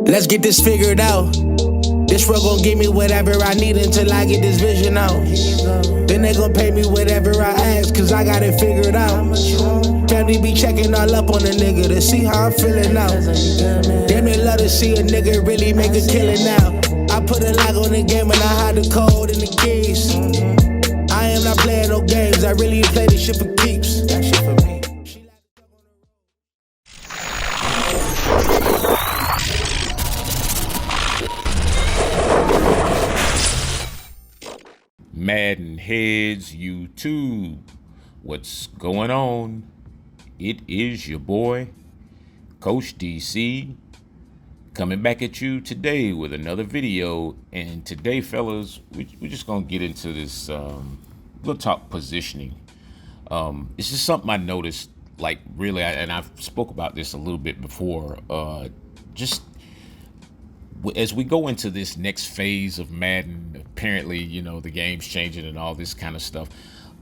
Let's get this figured out. This road gon' give me whatever I need until I get this vision out. Then they gon' pay me whatever I ask, cause I got it figured out. Family be checking all up on a nigga to see how I'm feeling now. Damn, they love to see a nigga really make a killing now. I put a lock on the game and I hide the code and the keys. I am not playing no games, I really play this shit for keeps. That shit for me. MaddenHeadz YouTube, what's going on? It is your boy Coach DC coming back at you today with another video. And today, fellas, we're just gonna get into this. We'll talk positioning. It's just something I noticed, like really, and I've spoke about this a little bit before. Just as we go into this next phase of Madden, apparently, you know, the game's changing and all this kind of stuff.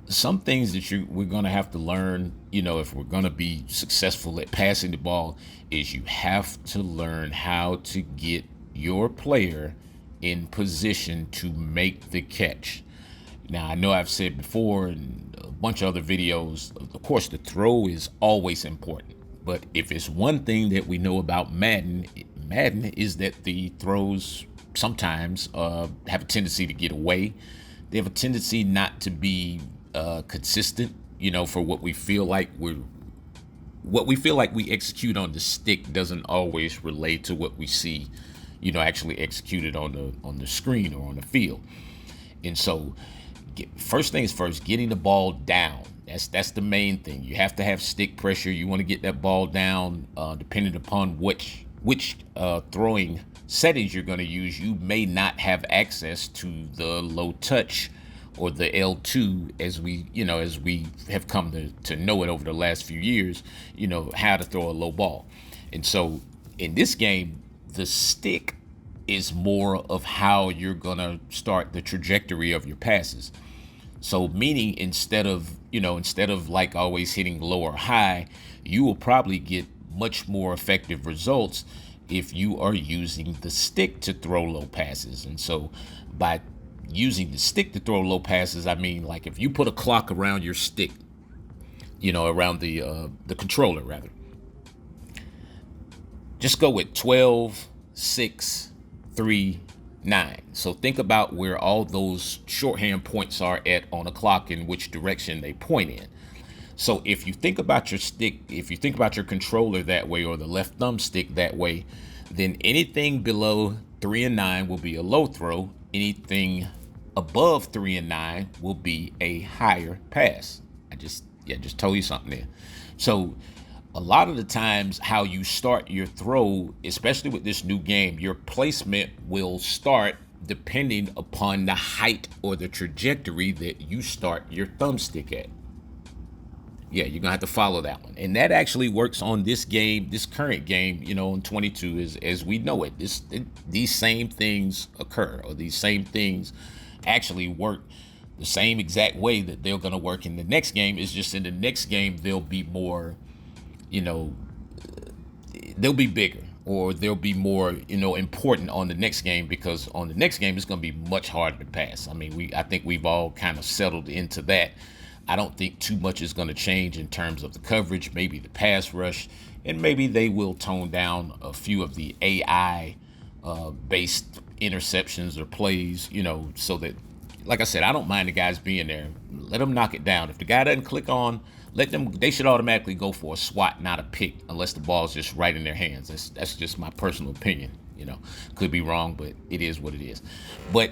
Some things that we're going to have to learn, you know, if we're going to be successful at passing the ball, is you have to learn how to get your player in position to make the catch. Now, I know I've said before in a bunch of other videos, of course, the throw is always important. But if it's one thing that we know about Madden is that the throws sometimes have a tendency to get away. They have a tendency not to be consistent, you know, for what we feel like we execute on the stick doesn't always relate to what we see, you know, actually executed on the screen or on the field. And so first things first, getting the ball down. That's the main thing. You have to have stick pressure. You want to get that ball down, depending upon which throwing settings you're going to use. You may not have access to the low touch or the L2 as we have come to know it over the last few years, you know, how to throw a low ball. And so in this game, the stick is more of how you're going to start the trajectory of your passes. So meaning instead of like always hitting low or high, you will probably get much more effective results if you are using the stick to throw low passes. And so by using the stick to throw low passes, I mean, like if you put a clock around your stick, you know, around the controller rather, just go with 12, 6, 3, 9. So think about where all those shorthand points are at on a clock and which direction they point in. So if you think about your stick, if you think about your controller that way, or the left thumbstick that way, then anything below 3 and 9 will be a low throw. Anything above 3 and 9 will be a higher pass. I just told you something there. So a lot of the times how you start your throw, especially with this new game, your placement will start depending upon the height or the trajectory that you start your thumbstick at. Yeah, you're gonna have to follow that one. And that actually works on this game, this current game, you know, in 22 as we know it. These same things occur, or these same things actually work the same exact way that they're gonna work in the next game. It's just in the next game, they'll be more, you know, they'll be bigger, or they'll be more, you know, important on the next game, because on the next game, it's gonna be much harder to pass. I mean, I think we've all kind of settled into that. I don't think too much is going to change in terms of the coverage, maybe the pass rush, and maybe they will tone down a few of the AI based interceptions or plays, you know, so that, like I said, I don't mind the guys being there. Let them knock it down. If the guy doesn't click on, they should automatically go for a swat, not a pick, unless the ball's just right in their hands. That's just my personal opinion. You know, could be wrong, but it is what it is. But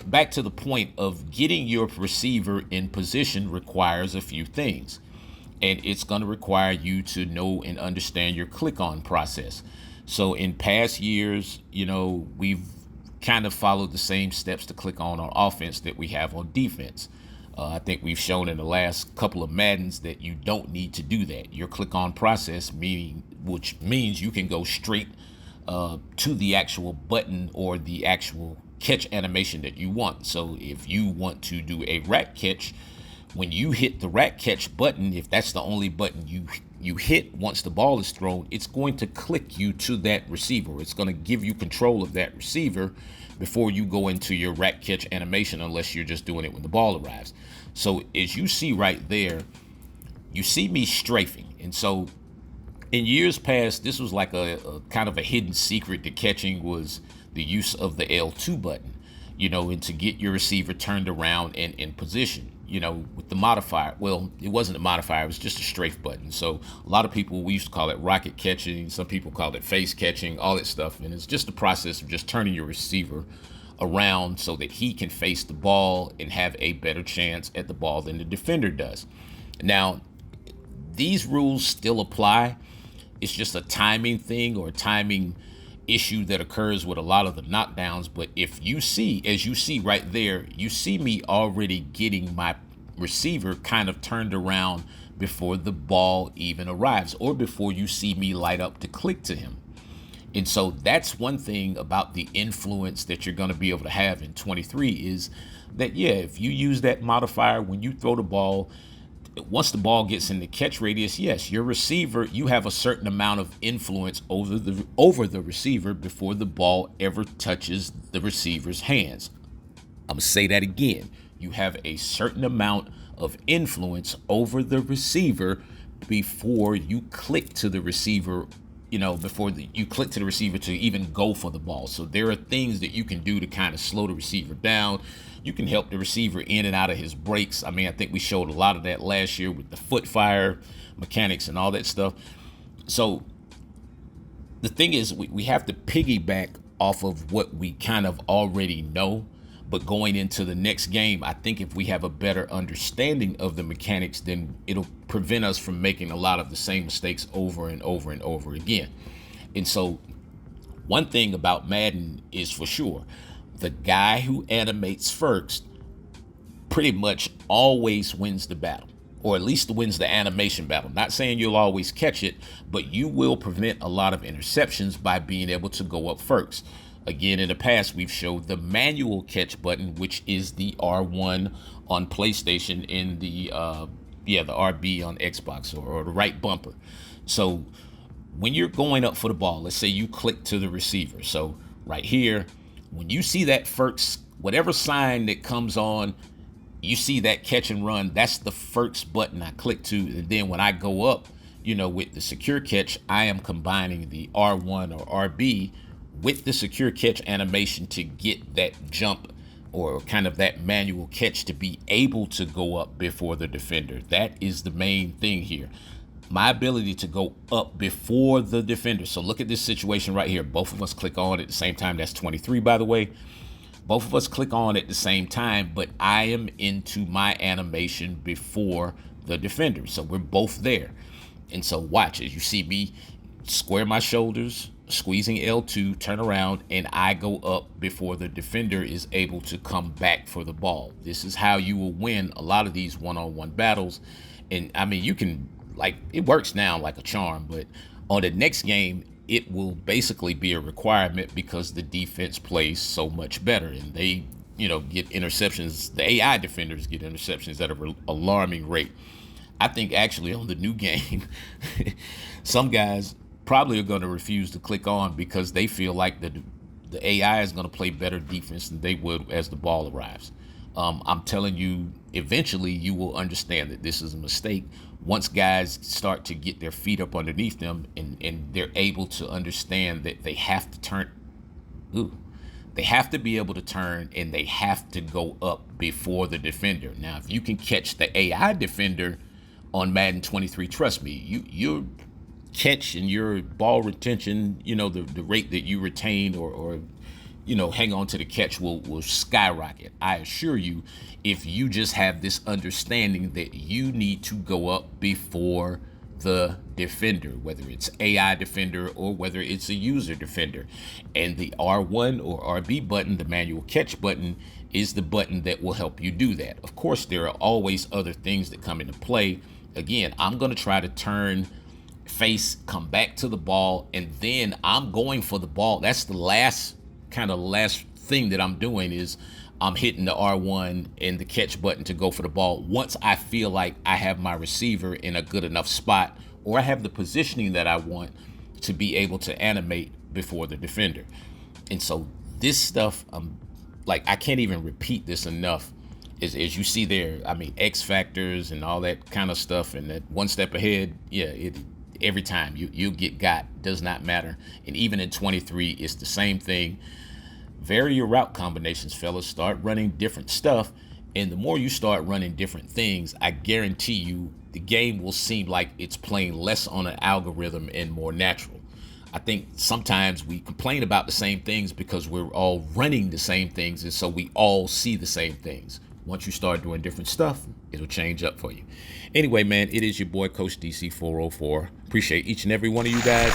back to the point of getting your receiver in position requires a few things. And it's going to require you to know and understand your click-on process. So in past years, you know, we've kind of followed the same steps to click on offense that we have on defense. I think we've shown in the last couple of Maddens that you don't need to do that. Your click-on process, which means you can go straight to the actual button or the actual catch animation that you want. So if you want to do a rack catch, when you hit the rack catch button, if that's the only button you hit once the ball is thrown, it's going to click you to that receiver. It's going to give you control of that receiver before you go into your rack catch animation, unless you're just doing it when the ball arrives. So as you see right there, you see me strafing. And so in years past, this was like a kind of a hidden secret to catching, was the use of the L2 button, and to get your receiver turned around and in position, with the modifier. Well, it wasn't a modifier, it was just a strafe button. So a lot of people, we used to call it rocket catching. Some people call it face catching, all that stuff. And it's just the process of just turning your receiver around so that he can face the ball and have a better chance at the ball than the defender does. Now, these rules still apply. It's just a timing thing or a timing issue that occurs with a lot of the knockdowns. But if you see, as you see right there, you see me already getting my receiver kind of turned around before the ball even arrives, or before you see me light up to click to him. And so that's one thing about the influence that you're going to be able to have in 23, is that, yeah, if you use that modifier when you throw the ball, once the ball gets in the catch radius, yes, your receiver, you have a certain amount of influence over the receiver before the ball ever touches the receiver's hands. I'm going to say that again. You have a certain amount of influence over the receiver before you click to the receiver, you click to the receiver to even go for the ball. So there are things that you can do to kind of slow the receiver down. You can help the receiver in and out of his breaks. I think we showed a lot of that last year with the foot fire mechanics and all that stuff. So the thing is, we have to piggyback off of what we kind of already know. But going into the next game, I think if we have a better understanding of the mechanics, then it'll prevent us from making a lot of the same mistakes over and over and over again. And so one thing about Madden is for sure, the guy who animates first pretty much always wins the battle, or at least wins the animation battle. Not saying you'll always catch it, but you will prevent a lot of interceptions by being able to go up first. Again, in the past, we've showed the manual catch button, which is the R1 on PlayStation, in the RB on Xbox, or the right bumper. So when you're going up for the ball, let's say you click to the receiver. So right here, when you see that first, whatever sign that comes on, you see that catch and run, that's the first button I click to. And then when I go up, with the secure catch, I am combining the R1 or RB with the secure catch animation to get that jump, or kind of that manual catch, to be able to go up before the defender. That is the main thing here. My ability to go up before the defender. So look at this situation right here. Both of us click on at the same time. That's 23, by the way. Both of us click on at the same time, but I am into my animation before the defender. So we're both there. And so watch, as you see me square my shoulders, squeezing L2, turn around, and I go up before the defender is able to come back for the ball. This is how you will win a lot of these one-on-one battles. And you can, it works now like a charm, but on the next game, it will basically be a requirement, because the defense plays so much better, and they, get interceptions. The AI defenders get interceptions at an alarming rate. I think actually on the new game, some guys probably are going to refuse to click on, because they feel like the AI is going to play better defense than they would as the ball arrives. I'm telling you, eventually you will understand that this is a mistake. Once guys start to get their feet up underneath them, and they're able to understand that they have to turn, they have to be able to turn, and they have to go up before the defender. Now, if you can catch the AI defender on Madden 23, trust me, your catch and your ball retention, the rate that you retain or hang on to the catch will skyrocket. I assure you, if you just have this understanding that you need to go up before the defender, whether it's AI defender or whether it's a user defender. And the R1 or RB button, the manual catch button, is the button that will help you do that. Of course, there are always other things that come into play. Again, I'm going to try to turn face, come back to the ball, and then I'm going for the ball. That's the last thing that I'm doing is I'm hitting the R1 and the catch button to go for the ball once I feel like I have my receiver in a good enough spot, or I have the positioning that I want to be able to animate before the defender. And so this stuff, like, I can't even repeat this enough. As you see there, I mean, X factors and all that kind of stuff, and that one step ahead, every time you get got, does not matter. And even in 23, it's the same thing. Vary your route combinations, fellas. Start running different stuff, and the more you start running different things, I guarantee you the game will seem like it's playing less on an algorithm and more natural. I think sometimes we complain about the same things because we're all running the same things, and so we all see the same things. Once you start doing different stuff, it'll change up for you. Anyway, man, it is your boy, Coach DC404. Appreciate each and every one of you guys.